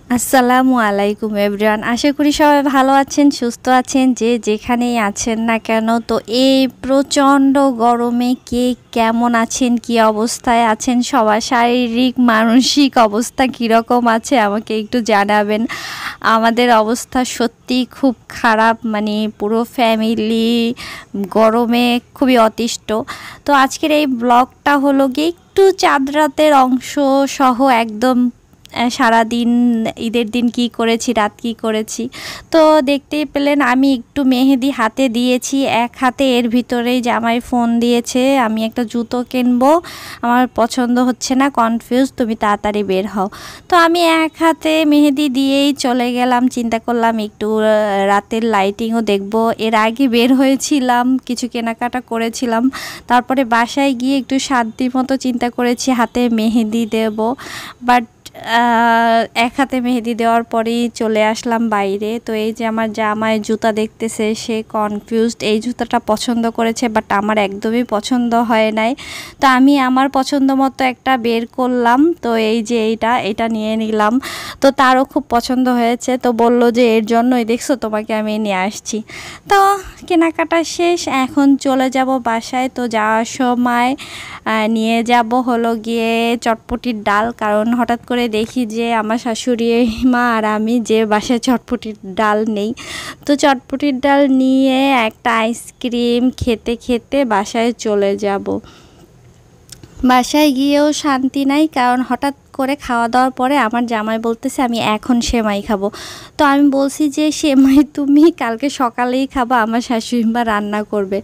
আসসালামু আলাইকুম এভরিওয়ান। আশা করি সবাই ভালো আছেন, সুস্থ আছেন, যে যেখানেই আছেন না কেন। তো এই প্রচণ্ড গরমে কে কেমন আছেন, কি অবস্থায় আছেন, সবার শারীরিক মানসিক অবস্থা কীরকম আছে আমাকে একটু জানাবেন। আমাদের অবস্থা সত্যি খুব খারাপ, মানে পুরো ফ্যামিলি গরমে খুবই অতিষ্ঠ। তো আজকের এই ব্লগটা হলো গিয়ে একটু চাঁদ রাতের অংশ সহ একদম সারাদিন ঈদের দিন কি করেছি, রাত কি করেছি। তো দেখতেই পেলেন আমি একটু মেহেদি হাতে দিয়েছি, এক হাতে এর ভিতরেই জামাই ফোন দিয়েছে আমি একটা জুতো কিনবো, আমার পছন্দ হচ্ছে না, কনফিউজ, তুমি তাড়াতাড়ি বের হও। তো আমি এক হাতে মেহেদি দিয়েই চলে গেলাম, চিন্তা করলাম একটু রাতের লাইটিংও দেখব। এর আগে বের হয়েছিলাম, কিছু কেনাকাটা করেছিলাম, তারপরে বাসায় গিয়ে একটু শান্তি মতো চিন্তা করেছি হাতে মেহেদি দেব। বাট এক হাতে মেহেদি দেওয়ার পরেই চলে আসলাম বাইরে। তো এই যে আমার জামাই জুতা দেখতেছে, সে কনফিউজড, এই জুতাটা পছন্দ করেছে বাট আমার একদমই পছন্দ হয় নাই। তো আমি আমার পছন্দ মতো একটা বের করলাম, তো এই যে এটা নিয়ে নিলাম। তো তারও খুব পছন্দ হয়েছে, তো বলল যে এর জন্যই দেখছো তোমাকে আমি নিয়ে আসছি। তো কেনাকাটা শেষ, এখন চলে যাব বাসায়। তো যাওয়ার সময় নিয়ে যাব হলো গিয়ে চটপটির ডাল, কারণ হঠাৎ করে দেখি যে আমার শাশুড়ি মা আর আমি যে বাসায় চটপটির ডাল নেই। তো চটপটির ডাল নিয়ে একটা আইসক্রিম খেতে খেতে বাসায় চলে যাব। বাসায় গিয়েও শান্তি নাই, কারণ হঠাৎ করে খাওয়া দাওয়ার পরে আমার জামাই বলতেছে আমি এখন সেমাই খাবো। তো আমি বলছি যে সেমাই তুমি কালকে সকালেই খাবো, আমার শাশুড়ি মা রান্না করবে।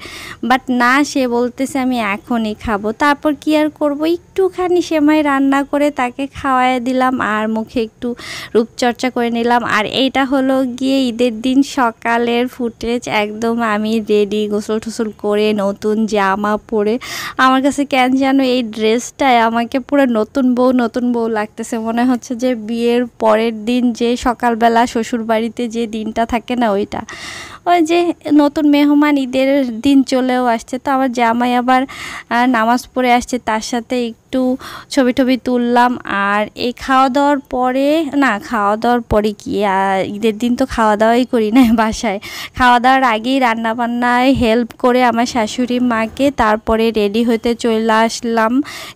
বাট না, সে বলতেছে আমি এখনই খাবো। তারপর কি আর করবো, একটুখানি সেমাই রান্না করে তাকে খাওয়াই দিলাম আর মুখে একটু রূপচর্চা করে নিলাম। আর এইটা হলো গিয়ে ঈদের দিন সকালের ফুটেজ, একদম আমি রেডি, গোসল টোসল করে নতুন জামা পরে। আমার কাছে কেন যেন এই ড্রেসটায় আমাকে পুরো নতুন বউ লাগতেছে, মনে হচ্ছে যে বিয়ের পরের দিন যে সকালবেলা শ্বশুর বাড়িতে যে দিনটা থাকে না, ওইটা ওই যে নতুন মেহমান ঈদের দিন চলেও আসছে। তো আমার জামাই আবার নামাজ পড়ে আসছে, তার সাথে একটু ছবি টবি তুললাম। আর এই খাওয়া দাওয়ার পরে, না খাওয়া দাওয়ার পরে কি, ঈদের দিন তো খাওয়া দাওয়াই করি না বাসায়, খাওয়া দাওয়ার আগেই রান্না বান্নায় হেল্প করে আমার শাশুড়ি মাকে, তারপরে রেডি হতে চলে আসলাম।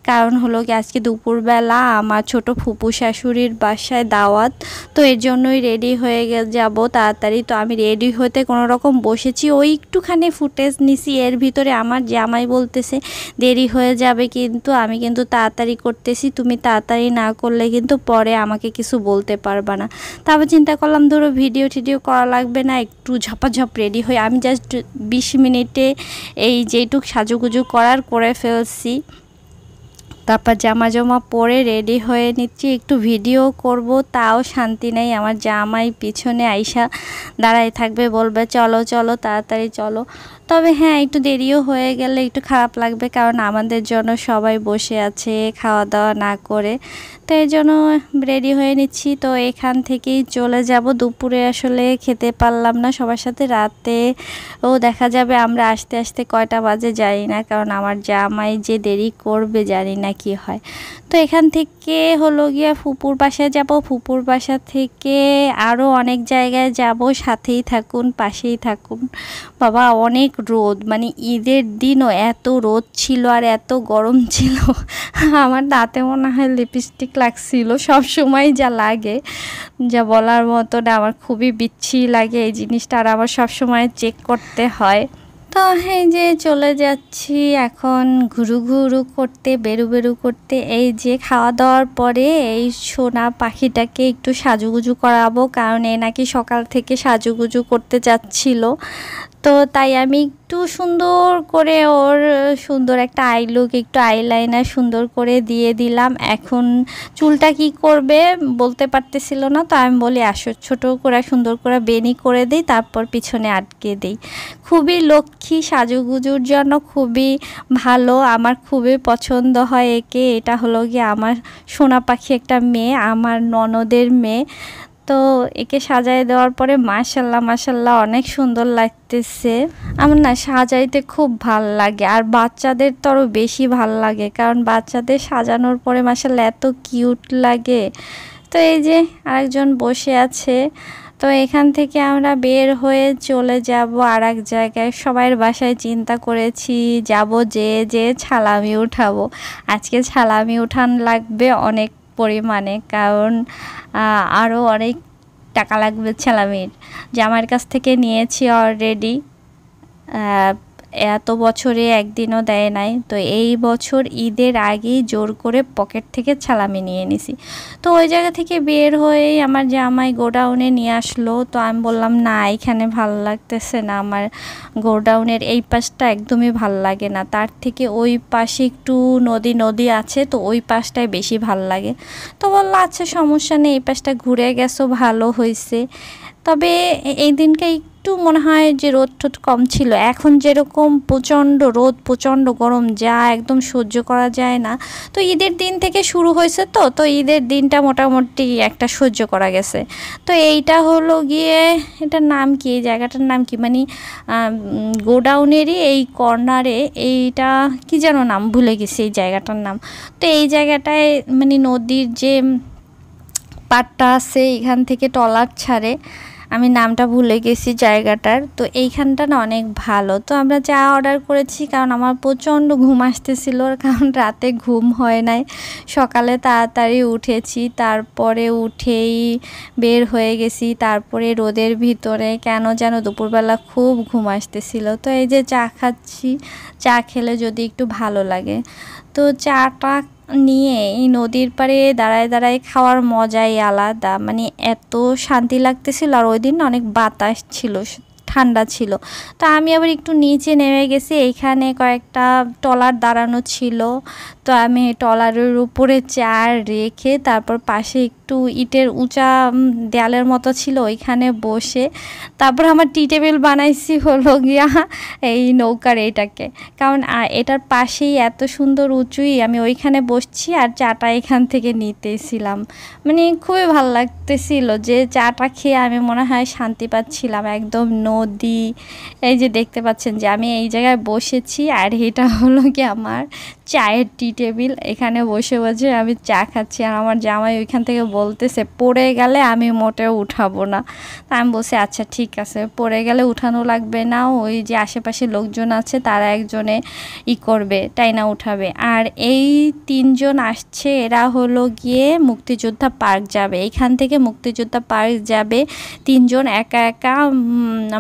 কারণ হলো কি আজকে দুপুরবেলা আমার ছোট ফুপু শাশুড়ির বাসায় দাওয়াত, তো এর জন্যই রেডি হয়ে যাব তাড়াতাড়ি। তো আমি রেডি হতে কোনো রকম বসেছি, ওই একটুখানি ফুটেজ নিছি, এর ভিতরে আমার জামাই বলতেছে দেরি হয়ে যাবে, কিন্তু আমি কিন্তু তাড়াতাড়ি করতেছি, তুমি তাড়াতাড়ি না করলে কিন্তু পরে আমাকে কিছু বলতে পারবা না। তারপর চিন্তা করলাম ধরো ভিডিও টিডিও করা লাগবে না, একটু ঝপাঝপ রেডি হয়ে আমি জাস্ট 20 মিনিটে এই যেটুক সাজুগুজু করার করে ফেলছি। তারপর জামা জমা পরে রেডি হয়ে নিচ্ছি, একটু ভিডিও করব, তাও শান্তি নেই। আমার জামাই পিছনে আইসা দাঁড়ায় থাকবে, বলবে চলো চলো তাড়াতাড়ি চলো। তবে হ্যাঁ, একটু দেরিও হয়ে গেলে একটু খারাপ লাগবে, কারণ আমাদের জন্য সবাই বসে আছে খাওয়া দাওয়া না করে। তো এই জন্য রেডি হয়ে নিচ্ছি। তো এখান থেকেই চলে যাব, দুপুরে আসলে খেতে পারলাম না সবার সাথে, রাতে ও দেখা যাবে আমরা আস্তে আস্তে কয়টা বাজে জানি না, কারণ আমার জামাই যে দেরি করবে জানি না কি হয়। তো এখান থেকে হলো গিয়া ফুপুর বাসায় যাব, ফুপুর বাসা থেকে আরও অনেক জায়গায় যাব, সাথেই থাকুন, পাশেই থাকুন। বাবা অনেক রোদ, মানে ঈদের দিনও এত রোদ ছিল আর এত গরম ছিল, আমার দাঁতে মনে হয় লিপস্টিক লাগছিল, সব সময় যা লাগে যা বলার মতো না, আমার খুবই বিচ্ছিরি লাগে এই জিনিসটা, আর আমার সবসময় চেক করতে হয়। তো এই যে চলে যাচ্ছি এখন ঘুরু ঘুরু করতে, বেরু করতে। এই যে খাওয়া দাওয়ার পরে এই সোনা পাখিটাকে একটু সাজুগুজু করাবো, কারণ এ নাকি সকাল থেকে সাজুগুজু করতে যাচ্ছিল। তো তাই আমি একটু সুন্দর করে ওর সুন্দর একটা আই লুক, একটু আইলাইনার সুন্দর করে দিয়ে দিলাম। এখন চুলটা কি করবে বলতে পারতেছিল না, তো আমি বলি আসো ছোটো করে সুন্দর করে বেনি করে দিই, তারপর পিছনে আটকে দিই। খুবই লক্ষ্মী, সাজুগুজুর জন্য খুবই ভালো, আমার খুবই পছন্দ হয় একে। এটা হলো গিয়ে আমার সোনা পাখি একটা মেয়ে, আমার ননদের মেয়ে। তো একে সাজায় দেওয়ার পরে মাশাল্লাহ মাশাল্লাহ অনেক সুন্দর লাগতেছে। আমার না সাজাইতে খুব ভাল লাগে, আর বাচ্চাদের তো আরও বেশি ভাল লাগে, কারণ বাচ্চাদের সাজানোর পরে মাশাল্লাহ এত কিউট লাগে। তো এই যে আরেকজন বসে আছে। তো এখান থেকে আমরা বের হয়ে চলে যাব আরেক জায়গায়। সবাইয়ের বাসায় চিন্তা করেছি যাব যে ছালামি উঠাবো। আজকে ছালামি উঠান লাগবে অনেক পরিমাণে, কারণ আরও অনেক টাকা লাগবে ছালামির। জামাইয়ের কাছ থেকে নিয়েছি অলরেডি, এত বছরে একদিনও দেয় নাই। তো এই বছর ঈদের আগেই জোর করে পকেট থেকে ছালামি নিয়ে নিছি। তো ওই জায়গা থেকে বের হয়েই আমার জামাই গোডাউনে নিয়ে আসলো। তো আমি বললাম না, এখানে ভালো লাগতেছে না, আমার গোডাউনের এই পাশটা একদমই ভাল লাগে না, তার থেকে ওই পাশে একটু নদী আছে, তো ওই পাশটাই বেশি ভাল লাগে। তো বললো আচ্ছা সমস্যা নেই, এই পাশটা ঘুরে গেছো ভালো হয়েছে। তবে এই দিনকে একটু মনে হয় যে রোদ টোদ কম ছিল। এখন যেরকম প্রচণ্ড রোদ, প্রচণ্ড গরম, যা একদম সহ্য করা যায় না। তো ঈদের দিন থেকে শুরু হয়েছে, তো ঈদের দিনটা মোটামুটি একটা সহ্য করা গেছে। তো এইটা হলো গিয়ে, এটার নাম কি, এই জায়গাটার নাম কি, মানে গোডাউনেরই এই কর্নারে, এইটা কি যেন নাম ভুলে গেছি এই জায়গাটার নাম। তো এই জায়গাটায় মানে নদীর যে পাটটা আছে, এখান থেকে ট্রলার ছাড়ে, আমি নামটা ভুলে গেছি জায়গাটার। তো এইখানটা না অনেক ভালো। তো আমরা চা অর্ডার করেছি, কারণ আমার প্রচণ্ড ঘুম আসতেছিল, কারণ রাতে ঘুম হয় নাই। সকালে তাড়াতাড়ি উঠেছি, তারপরে উঠেই বের হয়ে গেছি, তারপরে রোদের ভিতরে কেন যেন দুপুরবেলা খুব ঘুম আসতেছিল। তো এই যে চা খাচ্ছি, চা খেলে যদি একটু ভালো লাগে। তো চাটা নিয়ে এই নদীর পাড়ে দাঁড়ায় দাঁড়ায় খাওয়ার মজাই আলাদা, মানে এত শান্তি লাগতেছিল। আর ওই দিন অনেক বাতাস ছিল, ঠান্ডা ছিল। তো আমি আবার একটু নিচে নেমে গেছি, এইখানে কয়েকটা ট্রলার দাঁড়ানো ছিল। তো আমি ট্রলারের উপরে চেয়ার রেখে তারপর পাশে একটু ইটের উঁচা দেয়ালের মতো ছিল, ওইখানে বসে তারপর আমার টি টেবিল বানাইছি হলো গিয়া এই নৌকার এইটাকে, কারণ এটার পাশেই এত সুন্দর উঁচুই, আমি ওইখানে বসছি আর চাটা এখান থেকে নিতেছিলাম। মানে খুবই ভালো লাগতেছিল যে চাটা খেয়ে আমি মনে হয় শান্তি পাচ্ছিলাম। একদম নদী, এই যে দেখতে পাচ্ছেন যে আমি এই জায়গায় বসেছি, আর এটা হলো কি আমার চায়ের টি টেবিল। এখানে বসে বসে আমি চা খাচ্ছি, আর আমার জামাই ওইখান থেকে বলতেছে পড়ে গেলে আমি মোটেও উঠাবো না। তা আমি বলছি আচ্ছা ঠিক আছে, পড়ে গেলে উঠানো লাগবে না, ওই যে আশেপাশে লোকজন আছে তারা একজনে করবে, তাই না উঠাবে। আর এই তিনজন আসছে, এরা হলো গিয়ে মুক্তিযোদ্ধা পার্ক যাবে, এইখান থেকে মুক্তিযোদ্ধা পার্ক যাবে তিনজন একা একা।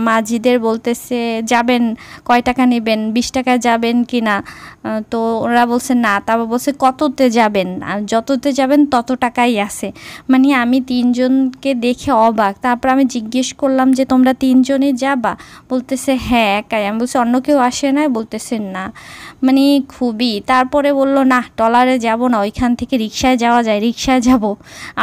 মাঝিদের বলতেছে যাবেন, কয় টাকা নেবেন, 20 টাকা যাবেন কি না। তো ওরা বলছে না, তারপর বলছে কততে যাবেন, আর যততে যাবেন তত টাকাই আছে। মানে আমি তিনজনকে দেখে অবাক। তারপর আমি জিজ্ঞেস করলাম যে তোমরা তিনজনই যাবা, বলতেছে হ্যাঁ একাই। আমি বলছি অন্য কেউ আসে না, বলতেছে না। মানে খুবই, তারপরে বলল না ট্রলারে যাব না, ওইখান থেকে রিক্সায় যাওয়া যায়, রিক্সায় যাব।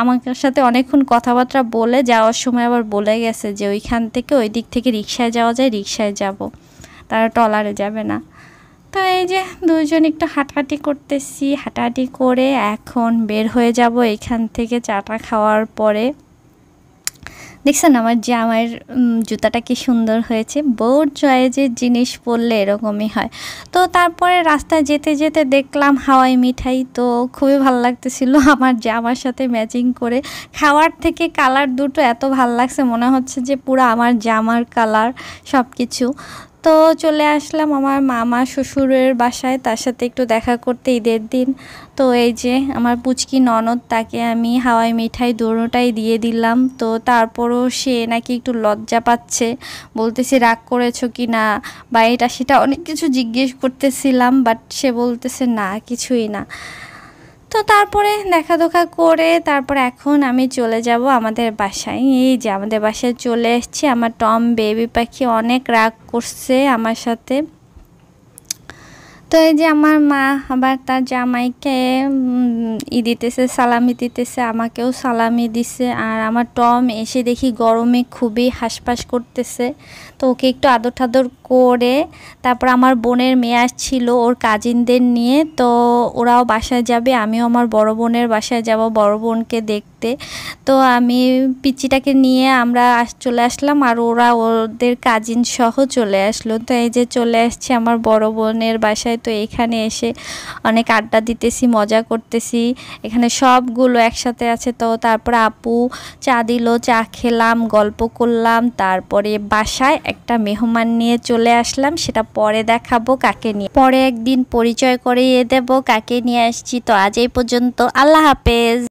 আমার সাথে অনেকক্ষণ কথাবার্তা বলে যাওয়ার সময় আবার বলে গেছে যে ওইখান থেকে ওই দিক থেকে রিক্সায় যাওয়া যায়, রিক্সায় যাব, তারা ট্রলারে যাবে না। তো এই যে দুজন একটু হাঁটাহাঁটি করতেছি, হাঁটাহাঁটি করে এখন বের হয়ে যাব এখান থেকে চাটা খাওয়ার পরে। দেখছেন আমার জামাইয়ের জুতাটা কি সুন্দর হয়েছে, বোর চয়েজের জিনিস পরলে এরকমই হয়। তো তারপরে রাস্তায় যেতে যেতে দেখলাম হাওয়াই মিঠাই, তো খুবই ভালো লাগতেছিল আমার জামার সাথে ম্যাচিং করে। খাওয়ার থেকে কালার দুটো এত ভালো লাগছে, মনে হচ্ছে যে পুরো আমার জামার কালার সব কিছু। তো চলে আসলাম আমার মামা শ্বশুরের বাসায়, তার সাথে একটু দেখা করতে ঈদের দিন। তো এই যে আমার পুচকি ননদ, তাকে আমি হাওয়াই মিঠাই দোনোটাই দিয়ে দিলাম। তো তারপরও সে নাকি একটু লজ্জা পাচ্ছে, বলতেছে রাগ করেছো কি না, বা এটা সেটা অনেক কিছু জিজ্ঞেস করতেছিলাম, বাট সে বলতেছে না কিছুই না। তো তারপরে দেখা করে তারপর এখন আমি চলে যাব আমাদের বাসায়। এই যে আমাদের বাসায় চলে এসেছি, আমার টম বেবি পাখি অনেক রাগ করছে আমার সাথে। তো এই যে আমার মা আবার তার জামাইকে দিতেছে, সালামি দিতেছে, আমাকেও সালামি দিছে। আর আমার টম এসে দেখি গরমে খুবই হাঁসফাঁস করতেছে, তো ওকে একটু আদর ঠাদর করে তারপর আমার বোনের মেয়ে আসছিল ওর কাজিনদের নিয়ে, তো ওরাও বাসায় যাবে, আমিও আমার বড় বোনের বাসায় যাব বড় বোনকে দেখতে। তো আমি পিচ্চিটাকে নিয়ে আমরা চলে আসলাম, আর ওরা ওদের কাজিন সহ চলে আসলো। তো এই যে চলে আসছে আমার বড় বোনের বাসায়। তো এখানে এসে অনেক আড্ডা দিতেছি, মজা করতেছি। এখানে সবগুলো একসাথে আছে। তো তারপরে আপু চা দিল, চা খেলাম, গল্প করলাম। তারপরে বাসায় একটা মেহমান নিয়ে চলে আসলাম, সেটা পরে দেখাবো কাকে নিয়ে, পরে একদিন পরিচয় করিয়ে দেব কাকে নিয়ে আসছি। তো আজ এই পর্যন্ত, আল্লাহ হাফেজ।